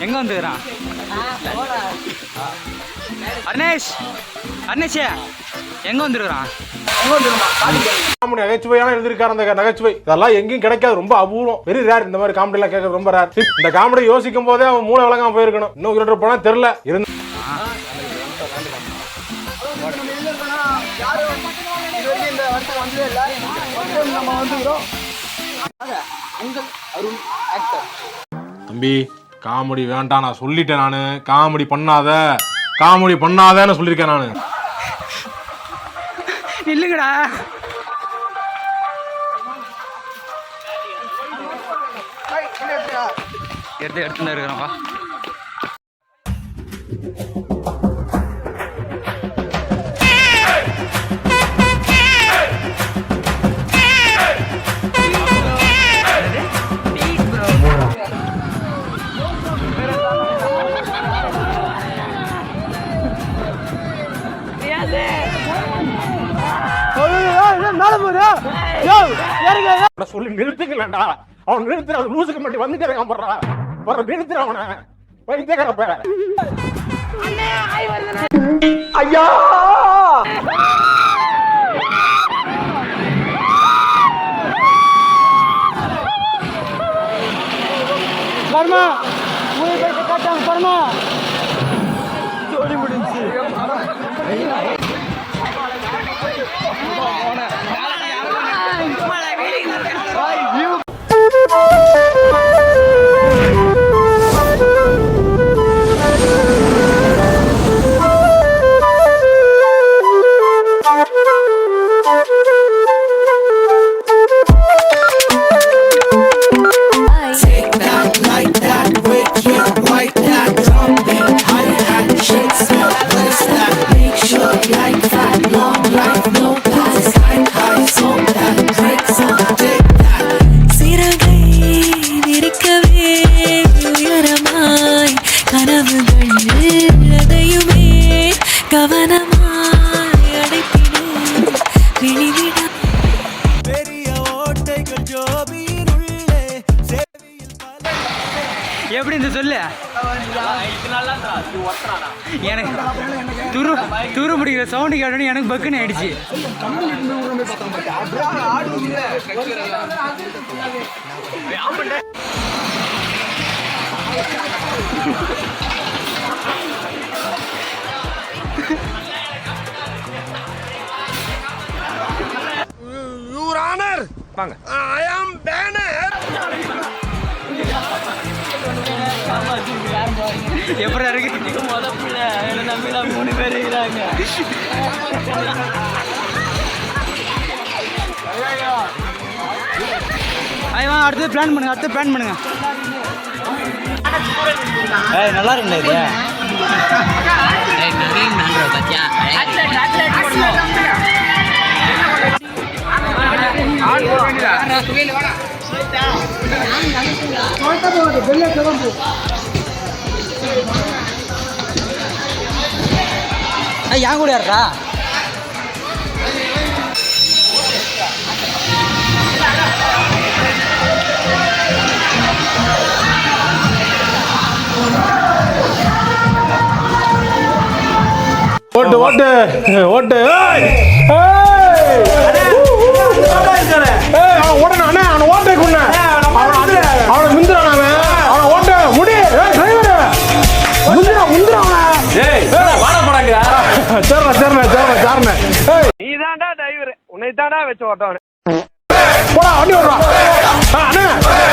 எங்க வந்துக்கிறான் அர்னேஷ்? அர்னேஷ் எங்க வந்துருக்கான்? நகைச்சுவையான எழுதிருக்காரு அந்த நகைச்சுவை. இதெல்லாம் எங்கேயும் கிடைக்காது, ரொம்ப அபூர்வம், வெரி ரேர். இந்த மாதிரி காமெடி எல்லாம் கேட்கறது ரொம்ப ரேர். இந்த காமெடி யோசிக்கும் போதே அவன் மூளை விளங்காம போயிருக்கணும். இன்னும் கிட்ட போனா தெரியல இருந்து தம்பி காமெடி வேண்டாம், நான் சொல்லிட்டேன். நானு காமெடி பண்ணாதன்னு சொல்லியிருக்கேன். நானு இல்லங்கடா, எடுத்துன்னு இருக்கிறோம். சொல்லி நிறுத்துக்கலடா, அவன் நிறுத்துற லூசுக்கு மட்டும் வந்துட்டேன் போடுறா, நிறுத்துற அவனை வைத்தியக்காரப்ப. ஐயா பர்மா பர்மா ஜோடி முடிஞ்சு. எப்படி இந்த சொல்லு? எனக்கு துரு பிடிக்கிற சவுண்டு கேட்டோன்னு எனக்கு பக்குன்னு ஆயிடுச்சு. Your Honor, வாங்க. I am banner. எப்படி இருக்கு? முதல்ல என்ன நம்பிலாம் 3 பேர் இருக்கிறாங்க. ஐயா அடுத்து பிளான் பண்ணுங்க. ஏய் நல்லா இருக்குங்க இது. ஏய் நரீன் நன்றா பாத்தியா? ஆன் போடுடா. சுவேல வாடா. போடா போடு பெல்ல கிளம்பு. ஐயா கூட யாரா? ஓட்டு நீதான்டா டிரைவர், உன்னைத்தான்டா வச்சு ஓட்டவனே. போடா வண்டி ஓடுறா.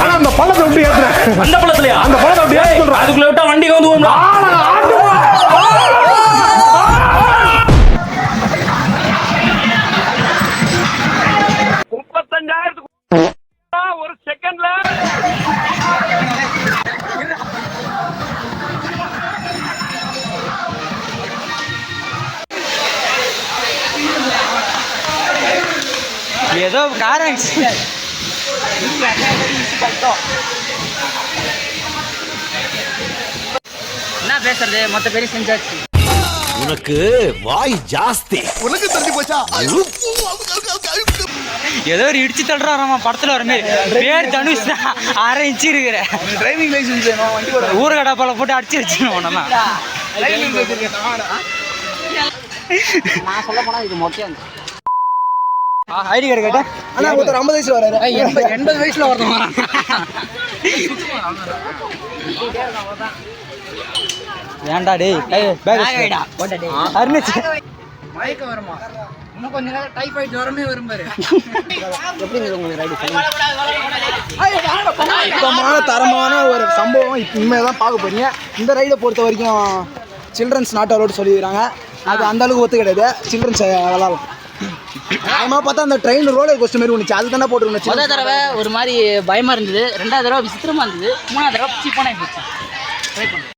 அண்ணா அந்த பள்ளத்தை விட்டு ஏத்துறேன். அந்த பள்ளத்துலயா? அந்த பள்ளத்தை விட்டு ஏத்து சொல்றேன். அதுக்குள்ள விட்டா வண்டி வந்து ஒரு செகண்ட்ல ஏதோ காரன் என்ன பேசுறது, மொத்த பேரும் செஞ்சாச்சு. உனக்கு வாய் ஜாஸ்தி. உனக்கு தெரிஞ்சு போச்சா? ஏதோ ஒரு இடிச்சு தள்ளுறாராமா படத்துல வர மாதிரி. பேர் தனுஷ் தான், 1/2 இன்ச்சு இருக்கிற டிரைவிங் லைசன்ஸ் வேணும், வண்டி ஓட ஊறுகடா பாலை போட்டு அடிச்சு வச்சிருவோம் நம்ம. டிரைவிங் லைசன்ஸ் நான் சொல்ல போனா இது மொக்கையா ஐடி கார்டு கேட்டேன். ஆனா ஒருத்தர் 50 வயசுல வராரு, 80 வயசுல வரணும். ஏன்டா டேய் அருணாச்சு மயக்கம் வருமா? இன்னும் கொஞ்ச நேரம் டைஃபாய்டு வரமே வரும் பாரு. எப்படி இருந்தது உங்களுக்கு ரைடு? சுத்தமான தரமான ஒரு சம்பவம் இப்போ இனிமேல் பார்க்க போறீங்க. இந்த ரைடை பொறுத்த வரைக்கும் சில்ட்ரன்ஸ் நாட் அலோடு சொல்லிடுறாங்க. அது அந்த அளவுக்கு ஒத்து கிடையாது, சில்ட்ரன்ஸ் விளாடலாம். ஆமா பார்த்தா அந்த ட்ரெயின் ரோலர் கோஸ்டர் மாதிரி ஒன்று அது தானே போட்டுருந்துச்சு. முதல் தடவை ஒரு மாதிரி பயமா இருந்தது, 2வது தடவை விசித்திரமா இருந்தது, 3வது தடவை சீப்பான போச்சு. ட்ரை பண்ணு.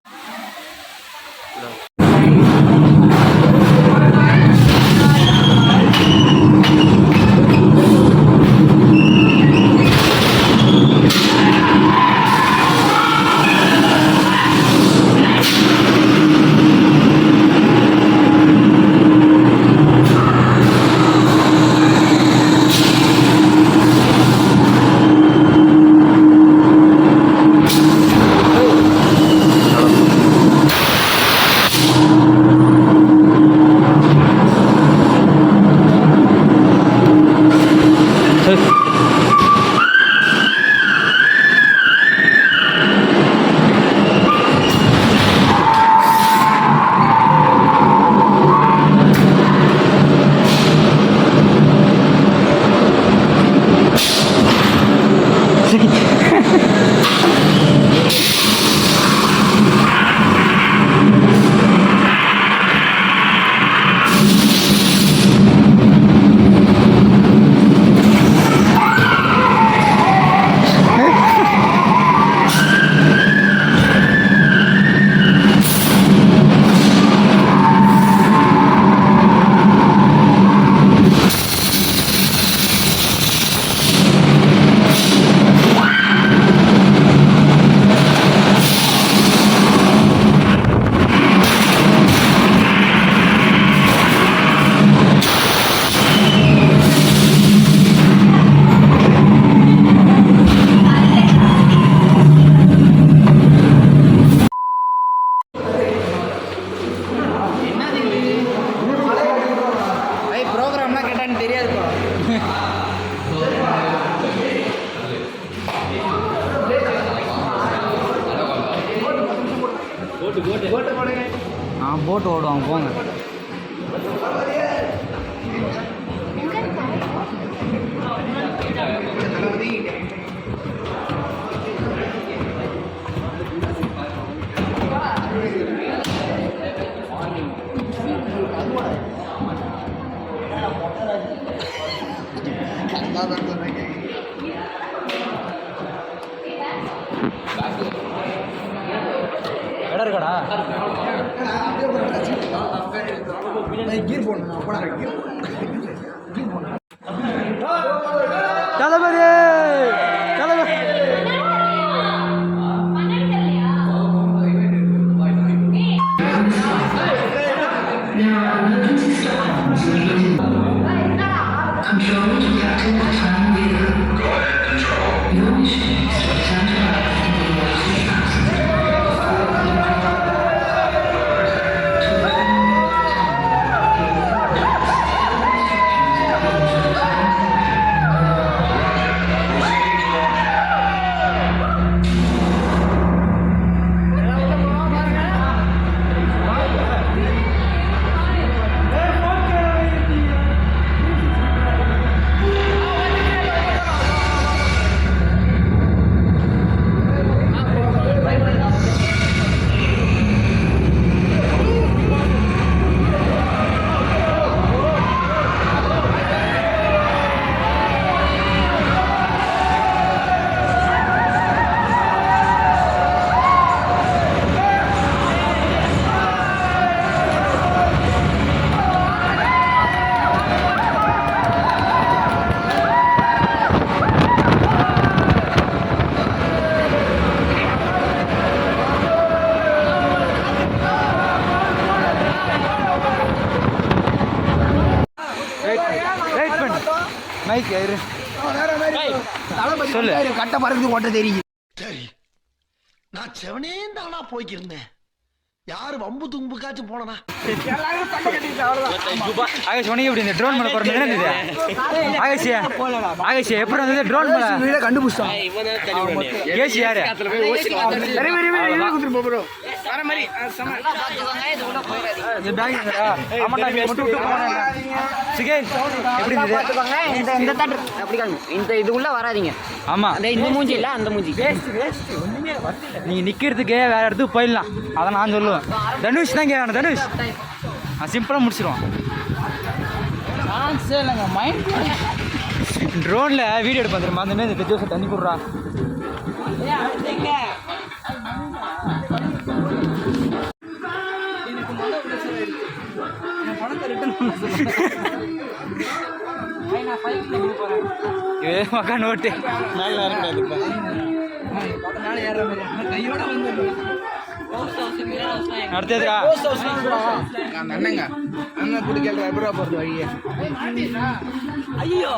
ப்ரோக்ராம்லாம் கேட்டான்னு தெரியாதுப்பா. போட்டு ஓடுவாங்க போங்க. இடம் இருக்காடா? கீர் போடணும் தளபதி தளபதி மைக் இரு சொல்லு கட்ட பறந்து ஓட்ட தெரியும். சரி, நான் செவனே தானா போய்க்கிருந்தேன். யாரு வம்பு தும்புக்காச்சும் போனா ஆகாஷ் உனக்கு எப்படி இந்த ட்ரோன் மேல போற மாதிரி இருந்தது? ஆகாஷ் எப்படி வந்தது ட்ரோன் மேல? வீட கண்டுபிடிச்சோம். கேசி யாரு? இந்த பேக் எங்கடா? ஆமாடா நீ மட்டும் விட்டு போறேன். சிகேன் எப்படி இருந்தது? இந்த தட்டு அப்படி காணுங்க. இந்த இது உள்ள வராதீங்க. ஆமா இந்த மூஞ்சி இல்ல அந்த மூஞ்சி. நீ நிக்கிறதுக்கு வேற இடத்துக்கு போயிடலாம். அதை நான் சொல்லுவேன். தனுஷ் தான் கேட்கணும். தனுஷ் சிம்பிளா முடிச்சிருவான். ட்ரோன்ல வீடியோ எடுப்பேன் தெரியுமா? அந்த மாதிரி இந்த ஜோசை தண்ணி கொடுறா. மக்கா நோட்டு அடுத்ததுடா அண்ணங்க அண்ணன் கூட கேட்கற எப்படா போறது வழியே? ஐயோ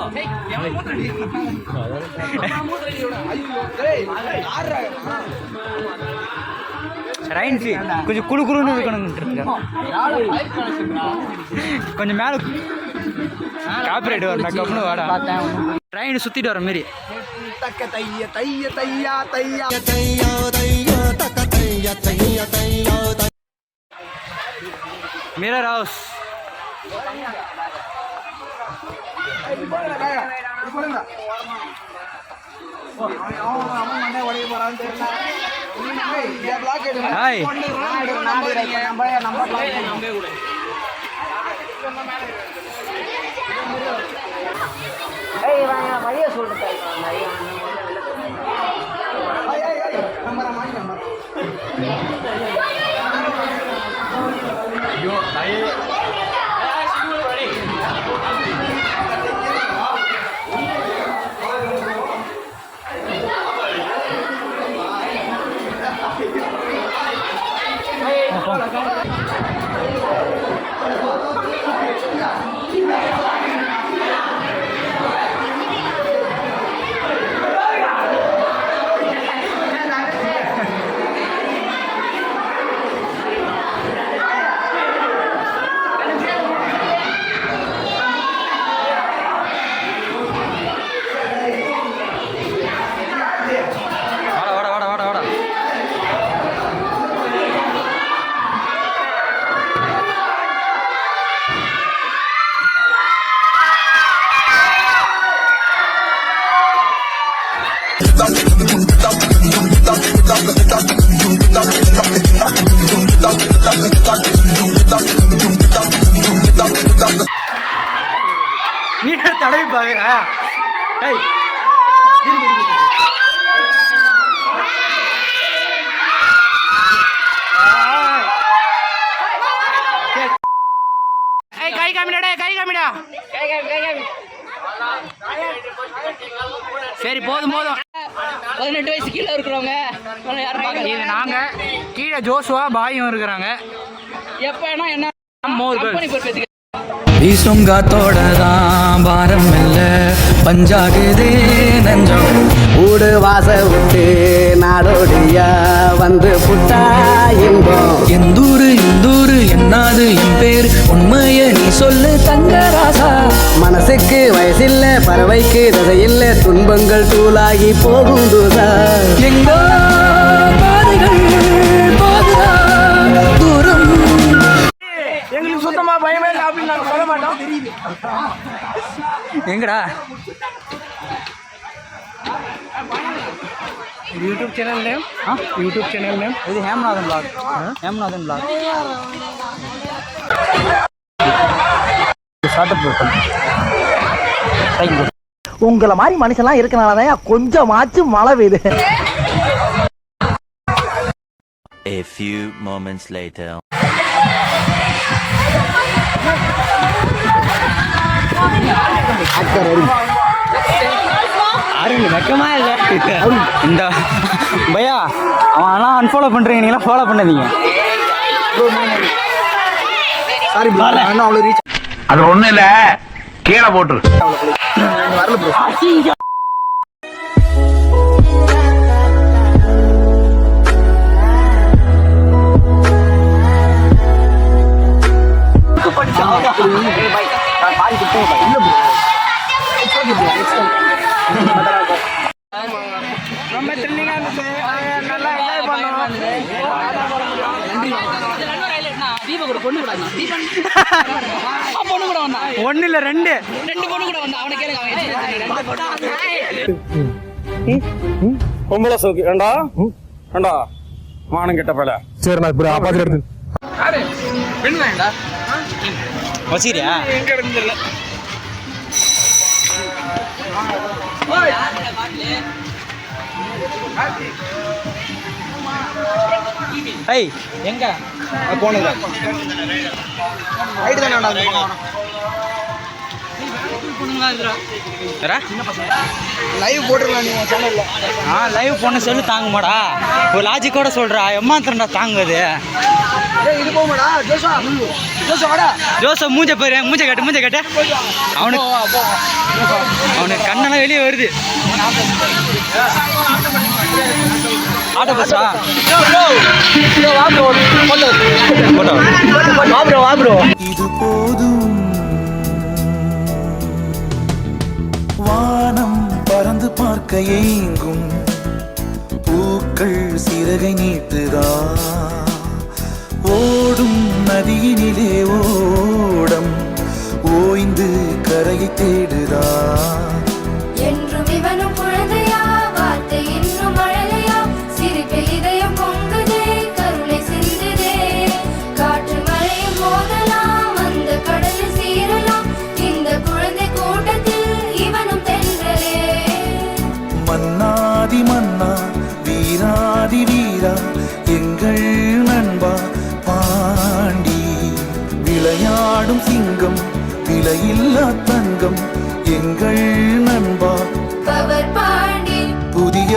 ரைன்ஸு கொஞ்சம் குழு குழுன்னு இருக்கணும்ன்றதுக்கு கொஞ்சம் மேலே காப்பிரைட் வர கம்னு வாடா. ட்ரெயின் சுற்றிட்டு வர மாரி தக்க தைய தைய தையா தையா மிரர் ஹவுஸ். ஹாய் வழியா சொல்றேன். நீ தடவி பாக்குற கை காமிடா கை காமிடா சரி போதும் போதும் 18 வயசு கீழே இருக்கிறவங்க யாரும் இது நாங்க கீழே ஜோசுவா பாயும் இருக்கிறாங்க. எப்பனா என்ன கம்பெனி பொறுப்பேற்றுக்க வீசும் காத்தோட தான் பாரம் இல்ல பஞ்சாகுதே நஞ்சம் ஊடு வாச விட்டு நாடோடியா வந்து புட்டா இன்பம் எந்தூரு இந்தூரு என்னாது என் பேர் உண்மைய நீ சொல்லு தங்கராசா மனசுக்கு வயசில்ல பறவைக்கு தசையில்ல துன்பங்கள் தூளாகி போகும் தூதா எங்கோ பாதைகள் போகுதா தூரம் எங்களுக்கு சுத்தமா பயமே இல்லை அப்படின்னு நாங்க சொல்ல மாட்டோம். எங்கடா YouTube channel name? YouTube channel name இது ஹேமநாதன் பிளாக். ஹேமநாதன் பிளாக் உங்களை மாதிரி மனுஷன்லாம் இருக்கனாலதான் கொஞ்சமாச்சும் மழை பெய்யுது. A few moments later. வெக்கமா இல்ல இந்த பையா அவன் ஆனால் அன்ஃபாலோ பண்றீங்க, நீங்களா ஃபாலோ பண்ணாதீங்க. சாரி அவ்வளோ ரீச் அது ஒண்ணு இல்ல கீழே போட்டுரு. வரல ப்ரோ. ரொம்ப த்ரில்லிங்கா இருந்துச்சு. நல்லா என்ஜாய் பண்ணோம். தீபக் ஒரு பொண்ணு கூட வந்தான். பொண்ணு கூட வந்தான். ஒன்னு இல்ல ரெண்டு பொண்ணு கூட வந்தான். அவனை கேளுங்க. பொம்பளை சோக்கு ஏண்டா ஏண்டா மானம் கெட்ட பல. சரி நான் இப்ப பாத்து எடுத்து பெண் வேண்டா வசீரியா எங்க இருந்துல ஏய் எங்க போனது ரைட் தானே லைவ் போட்டுருக்கலாம் நீங்க சேனல்ல. லைவ் போன சொல்லு தாங்குமாடா. ஒரு லாஜிக்கோட சொல்றா எம்மாத்திரண்டா தாங்குது. இது போமாடா ஜோசா வாடா. ஜோசப் மூஞ்ச பாரு, மூஞ்ச கட்டு அவனுக்கு கண்ணெல்லாம் வெளியே வருது. ஆட்டோ பஸ்ஸா வா ப்ரோ. இது போதும் வானம் பறந்து பார்க்க ஏங்கும் பூக்கள் சிறகை நீட்டுதா ஓடும் நதியினிலே ஓடம் ஓய்ந்து கரையை தேடுதா என்றும் இவனும் குழந்தையா வார்த்தை இன்னும் மழலையா சிரிப்பு இதயம் பொங்குதே கருணை சிந்துதே காற்று மழையும் மோதலாம் அந்த கடலில் சீரலாம் இந்த குழந்தை கூட்டத்தில் இவனும் தென்றலே மன்னாதி மன்னா வீராதி வீரா எங்கள் நண்பா பாண்டி விளையாடும் சிங்கம் விலையில்லா தங்கம் எங்கள் நண்பா பவர் பாண்டி புதிய